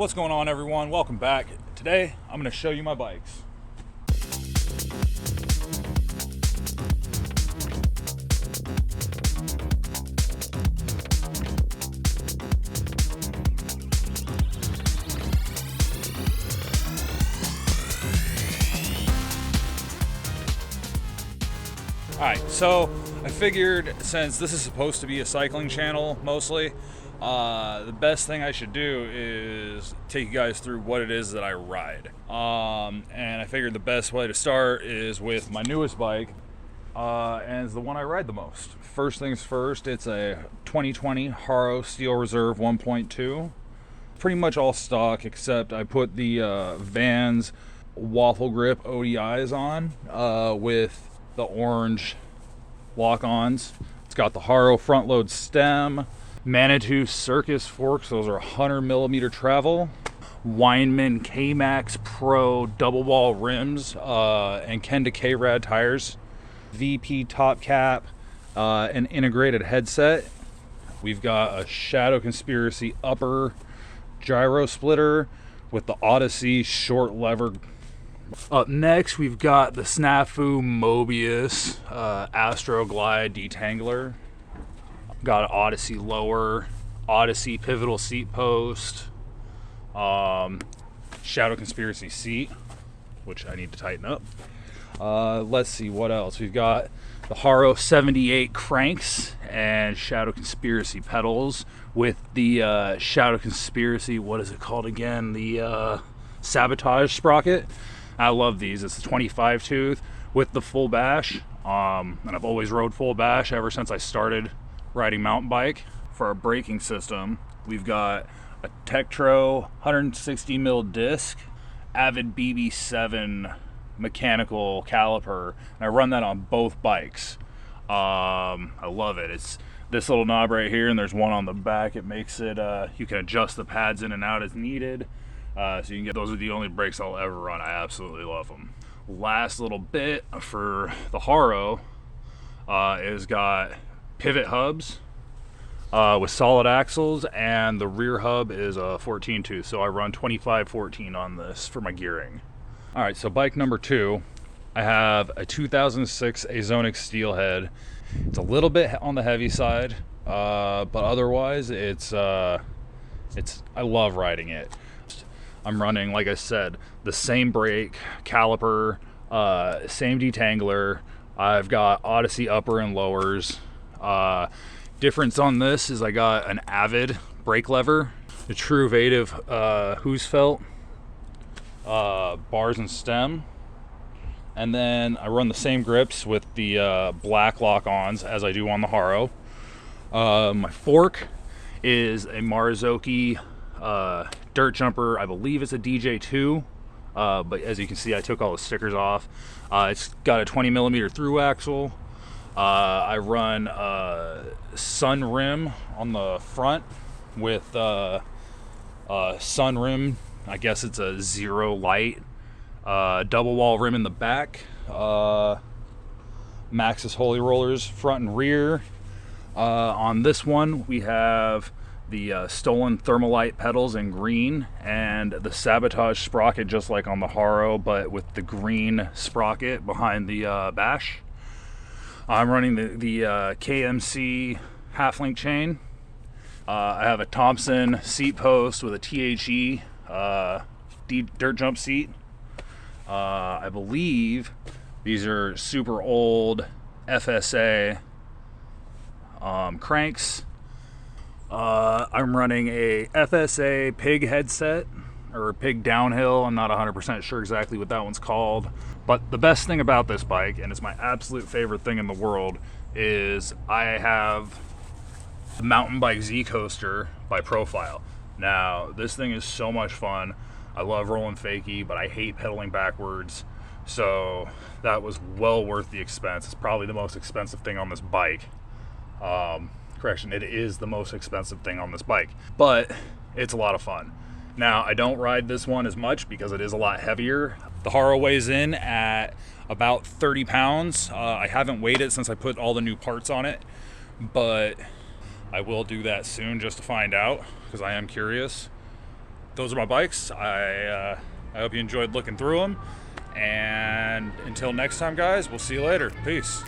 What's going on, everyone? Welcome back. Today I'm going to show you my bikes. Alright, so I figured since this is supposed to be a cycling channel mostly, the best thing I should do is take you guys through what it is that I ride. And I figured the best way to start is with my newest bike, and it's the one I ride the most. First things first, it's a 2020 Haro Steel Reserve 1.2. Pretty much all stock, except I put the Vans waffle grip ODIs on with the orange lock-ons. It's got the Haro front load stem, Manitou Circus forks, those are 100mm travel, Weinman K-Max Pro double wall rims, and Kenda K-Rad tires, VP top cap, an integrated headset. We've got a Shadow Conspiracy upper gyro splitter with the Odyssey short lever. Up next, we've got the Snafu Mobius Astro Glide detangler. Got an Odyssey lower, Odyssey pivotal seat post, Shadow Conspiracy seat, which I need to tighten up. Let's see what else. We've got the Haro 78 cranks and Shadow Conspiracy pedals with the Shadow Conspiracy, what is it called again? The Sabotage sprocket. I love these. It's a 25 tooth with the full bash, and I've always rode full bash ever since I started riding mountain bike. For our braking system, we've got a Tektro 160mm disc, Avid BB7 mechanical caliper, and I run that on both bikes. I love it. It's this little knob right here, and there's one on the back. It makes it you can adjust the pads in and out as needed, so you can get those. Are the only brakes I'll ever run. I absolutely love them. Last little bit for the Haro is got pivot hubs with solid axles, and the rear hub is a 14 tooth, so I run 25/14 on this for my gearing. All right, so bike number 2, I have a 2006 Azoinic Steelhead. It's a little bit on the heavy side, but otherwise I love riding it. I'm running, like I said, the same brake caliper, same detangler. I've got Odyssey upper and lowers. Difference on this is I got an Avid brake lever, the True Vative Hoosfelt bars and stem, and then I run the same grips with the black lock-ons as I do on the Haro. My fork is a Marzocchi dirt jumper. I believe it's a DJ2, but as you can see, I took all the stickers off. It's got a 20mm through axle. I run sun rim on the front with sun rim. I guess it's a Zero Light double wall rim in the back. Maxxis Holy Rollers front and rear. On this one, we have the stolen Thermalite pedals in green and the Sabotage sprocket, just like on the Haro, but with the green sprocket behind the bash. I'm running the KMC half-link chain. I have a Thompson seat post with a THE dirt jump seat. I believe these are super old FSA cranks. I'm running a FSA pig headset, or pig downhill. I'm not 100% sure exactly what that one's called. But the best thing about this bike, and it's my absolute favorite thing in the world, is I have the mountain bike Z Coaster by Profile. Now, this thing is so much fun. I love rolling fakie, but I hate pedaling backwards. So that was well worth the expense. It's probably the most expensive thing on this bike. Correction, it is the most expensive thing on this bike, but it's a lot of fun. Now, I don't ride this one as much because it is a lot heavier. The Haro weighs in at about 30 pounds. I haven't weighed it since I put all the new parts on it, but I will do that soon just to find out, because I am curious. those are my bikes. I hope you enjoyed looking through them. And until next time, guys, we'll see you later. Peace.